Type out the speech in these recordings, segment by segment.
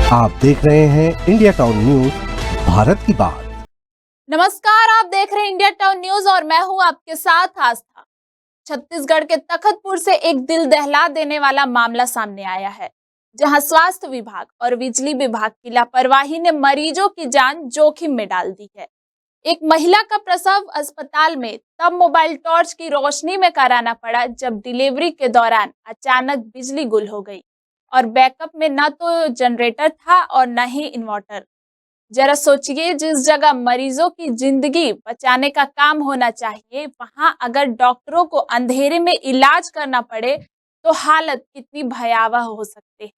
आप देख रहे हैं इंडिया टाउन न्यूज, भारत की बात। नमस्कार, आप देख रहे हैं इंडिया टाउन न्यूज और मैं हूं आपके साथ आस्था। छत्तीसगढ़ के तखतपुर से एक दिल दहला देने वाला मामला सामने आया है, जहां स्वास्थ्य विभाग और बिजली विभाग की लापरवाही ने मरीजों की जान जोखिम में डाल दी है। एक महिला का प्रसव अस्पताल में तब मोबाइल टॉर्च की रोशनी में कराना पड़ा जब डिलीवरी के दौरान अचानक बिजली गुल हो गई और बैकअप में न तो जनरेटर था और न ही इन्वर्टर। जरा सोचिए, जिस जगह मरीजों की जिंदगी बचाने का काम होना चाहिए, वहां अगर डॉक्टरों को अंधेरे में इलाज करना पड़े तो हालत कितनी भयावह हो सकती है।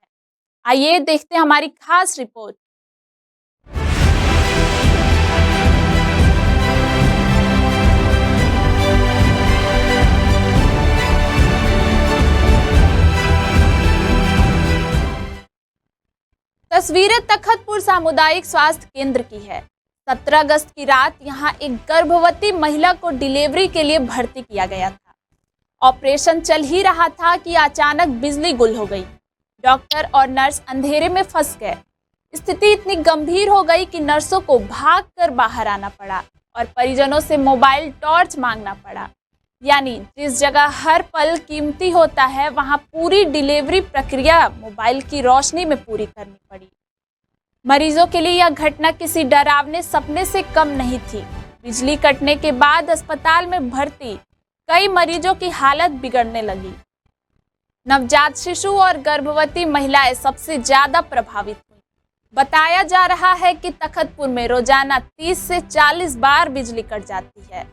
आइए देखते हैं हमारी खास रिपोर्ट। तस्वीरें तखतपुर सामुदायिक स्वास्थ्य केंद्र की है। 17 अगस्त की रात यहां एक गर्भवती महिला को डिलीवरी के लिए भर्ती किया गया था। ऑपरेशन चल ही रहा था कि अचानक बिजली गुल हो गई। डॉक्टर और नर्स अंधेरे में फंस गए। स्थिति इतनी गंभीर हो गई कि नर्सों को भागकर बाहर आना पड़ा और परिजनों से मोबाइल टॉर्च मांगना पड़ा। यानी जिस जगह हर पल कीमती होता है, वहां पूरी डिलीवरी प्रक्रिया मोबाइल की रोशनी में पूरी करनी पड़ी। मरीजों के लिए यह घटना किसी डरावने सपने से कम नहीं थी। बिजली कटने के बाद अस्पताल में भर्ती कई मरीजों की हालत बिगड़ने लगी। नवजात शिशु और गर्भवती महिलाएं सबसे ज्यादा प्रभावित हुई। बताया जा रहा है कि तखतपुर में रोजाना 30 से 40 बार बिजली कट जाती है।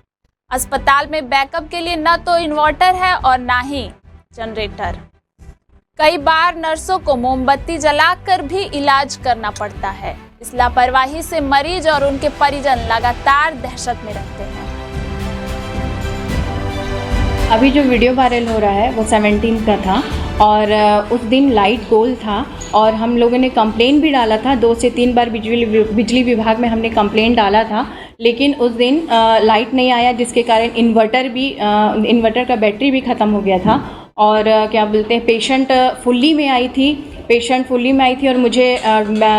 अस्पताल में बैकअप के लिए न तो इन्वर्टर है और न ही जनरेटर। कई बार नर्सों को मोमबत्ती जलाकर भी इलाज करना पड़ता है। इस लापरवाही से मरीज और उनके परिजन लगातार दहशत में रहते हैं। अभी जो वीडियो वायरल हो रहा है वो 17 का था और उस दिन लाइट गोल था और हम लोगों ने कंप्लेन भी डाला था। 2 से 3 बार बिजली विभाग में हमने कंप्लेन डाला था, लेकिन उस दिन लाइट नहीं आया, जिसके कारण इन्वर्टर का बैटरी भी ख़त्म हो गया था। और क्या बोलते हैं, पेशेंट फुल्ली में आई थी और मुझे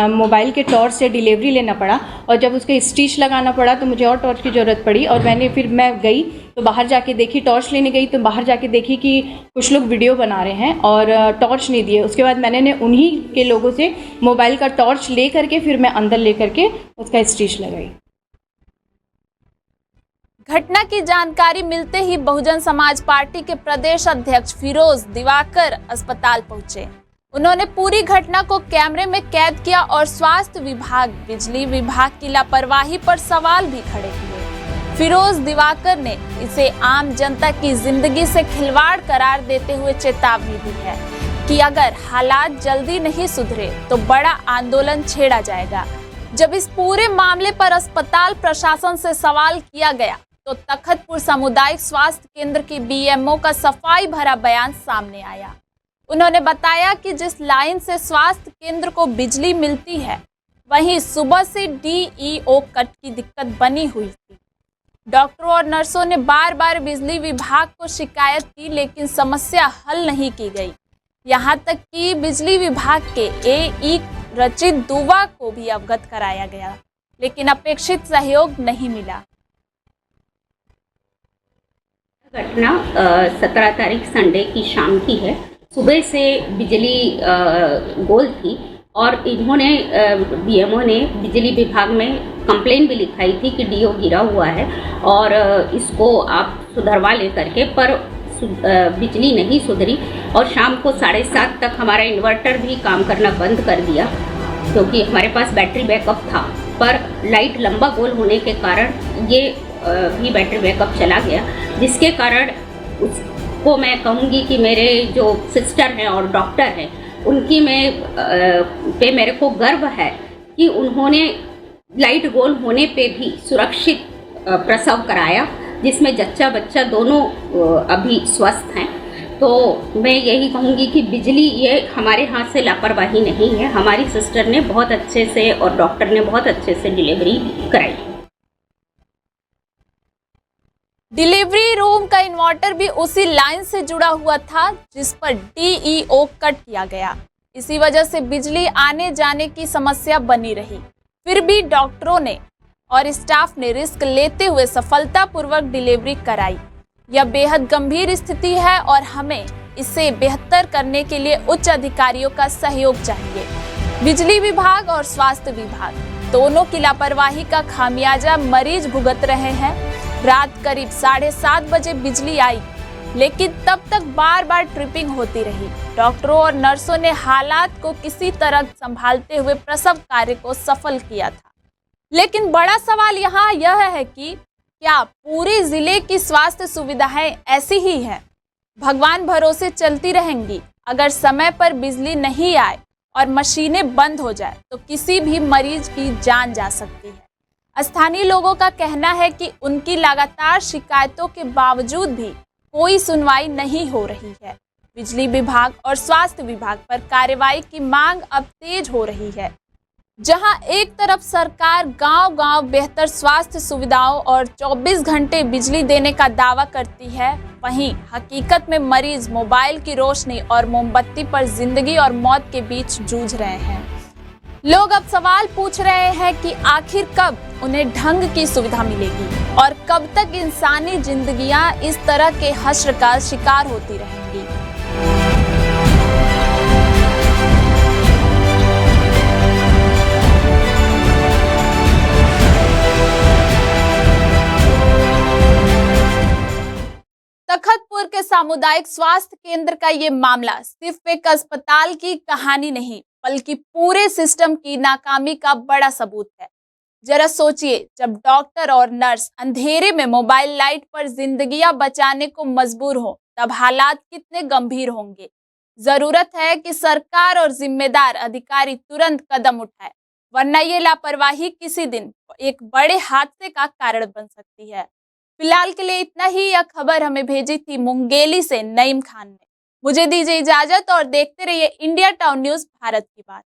मोबाइल के टॉर्च से डिलीवरी लेना पड़ा। और जब उसके स्टिच लगाना पड़ा तो मुझे और टॉर्च की ज़रूरत पड़ी और मैं गई तो बाहर जाके देखी, टॉर्च लेने गई तो बाहर जाके देखी कि कुछ लोग वीडियो बना रहे हैं और टॉर्च नहीं दिए। उसके बाद मैंने उन्हीं के लोगों से मोबाइल का टॉर्च ले करके फिर मैं अंदर ले करके उसका स्टिच लगाई। घटना की जानकारी मिलते ही बहुजन समाज पार्टी के प्रदेश अध्यक्ष फिरोज दिवाकर अस्पताल पहुंचे। उन्होंने पूरी घटना को कैमरे में कैद किया और स्वास्थ्य विभाग, बिजली विभाग की लापरवाही पर सवाल भी खड़े किए। फिरोज दिवाकर ने इसे आम जनता की जिंदगी से खिलवाड़ करार देते हुए चेतावनी दी है कि अगर हालात जल्दी नहीं सुधरे तो बड़ा आंदोलन छेड़ा जाएगा। जब इस पूरे मामले पर अस्पताल प्रशासन से सवाल किया गया तो तखतपुर सामुदायिक स्वास्थ्य केंद्र की बीएमओ का सफाई भरा बयान सामने आया। उन्होंने बताया कि जिस लाइन से स्वास्थ्य केंद्र को बिजली मिलती है, वहीं सुबह से डीईओ कट की दिक्कत बनी हुई थी। डॉक्टरों और नर्सों ने बार बार बिजली विभाग को शिकायत की, लेकिन समस्या हल नहीं की गई। यहाँ तक कि बिजली विभाग के एई रचित दुआ को भी अवगत कराया गया, लेकिन अपेक्षित सहयोग नहीं मिला। घटना 17 तारीख संडे की शाम की है। सुबह से बिजली गोल थी और इन्होंने बीएमओ ने बिजली विभाग में कंप्लेन भी लिखाई थी कि डीओ गिरा हुआ है और इसको आप सुधरवा ले करके, पर बिजली नहीं सुधरी और शाम को 7:30 तक हमारा इन्वर्टर भी काम करना बंद कर दिया, क्योंकि हमारे पास बैटरी बैकअप था। पर लाइट लंबा गोल होने के कारण ये भी बैटरी बैकअप चला गया, जिसके कारण उसको मैं कहूँगी कि मेरे जो सिस्टर हैं और डॉक्टर हैं, उनकी पे मेरे को गर्व है कि उन्होंने लाइट गोल होने पे भी सुरक्षित प्रसव कराया, जिसमें जच्चा बच्चा दोनों अभी स्वस्थ हैं। तो मैं यही कहूँगी कि बिजली ये हमारे हाथ से लापरवाही नहीं है। हमारी सिस्टर ने बहुत अच्छे से और डॉक्टर ने बहुत अच्छे से डिलीवरी कराई। डिलीवरी रूम का इन्वर्टर भी उसी लाइन से जुड़ा हुआ था जिस पर डीईओ कट किया गया। इसी वजह से बिजली आने जाने की समस्या बनी रही। फिर भी डॉक्टरों ने और स्टाफ ने रिस्क लेते हुए सफलतापूर्वक डिलीवरी कराई। यह बेहद गंभीर स्थिति है और हमें इसे बेहतर करने के लिए उच्च अधिकारियों का सहयोग चाहिए। बिजली विभाग और स्वास्थ्य विभाग दोनों की लापरवाही का खामियाजा मरीज भुगत रहे हैं। रात करीब 7:30 बजे बिजली आई, लेकिन तब तक बार बार ट्रिपिंग होती रही। डॉक्टरों और नर्सों ने हालात को किसी तरह संभालते हुए प्रसव कार्य को सफल किया था। लेकिन बड़ा सवाल यहाँ यह है कि क्या पूरे जिले की स्वास्थ्य सुविधाएं ऐसी ही हैं? भगवान भरोसे चलती रहेंगी? अगर समय पर बिजली नहीं आए और मशीनें बंद हो जाए तो किसी भी मरीज की जान जा सकती है। स्थानीय लोगों का कहना है कि उनकी लगातार शिकायतों के बावजूद भी कोई सुनवाई नहीं हो रही है। बिजली विभाग और स्वास्थ्य विभाग पर कार्रवाई की मांग अब तेज हो रही है। जहां एक तरफ सरकार गांव-गांव बेहतर स्वास्थ्य सुविधाओं और 24 घंटे बिजली देने का दावा करती है, वहीं हकीकत में मरीज मोबाइल की रोशनी और मोमबत्ती पर जिंदगी और मौत के बीच जूझ रहे हैं। लोग अब सवाल पूछ रहे हैं कि आखिर कब उन्हें ढंग की सुविधा मिलेगी और कब तक इंसानी जिंदगियां इस तरह के हश्र का शिकार होती रहेंगी। तखतपुर के सामुदायिक स्वास्थ्य केंद्र का ये मामला सिर्फ एक अस्पताल की कहानी नहीं, बल्कि पूरे सिस्टम की नाकामी का बड़ा सबूत है। जरा सोचिए, जब डॉक्टर और नर्स अंधेरे में मोबाइल लाइट पर जिंदगियां बचाने को मजबूर हो, तब हालात कितने गंभीर होंगे। जरूरत है कि सरकार और जिम्मेदार अधिकारी तुरंत कदम उठाए, वरना ये लापरवाही किसी दिन एक बड़े हादसे का कारण बन सकती है। फिलहाल के लिए इतना ही। यह खबर हमें भेजी थी मुंगेली से नईम खान ने। मुझे दीजिए इजाजत और देखते रहिए इंडिया टाउन न्यूज, भारत की बात।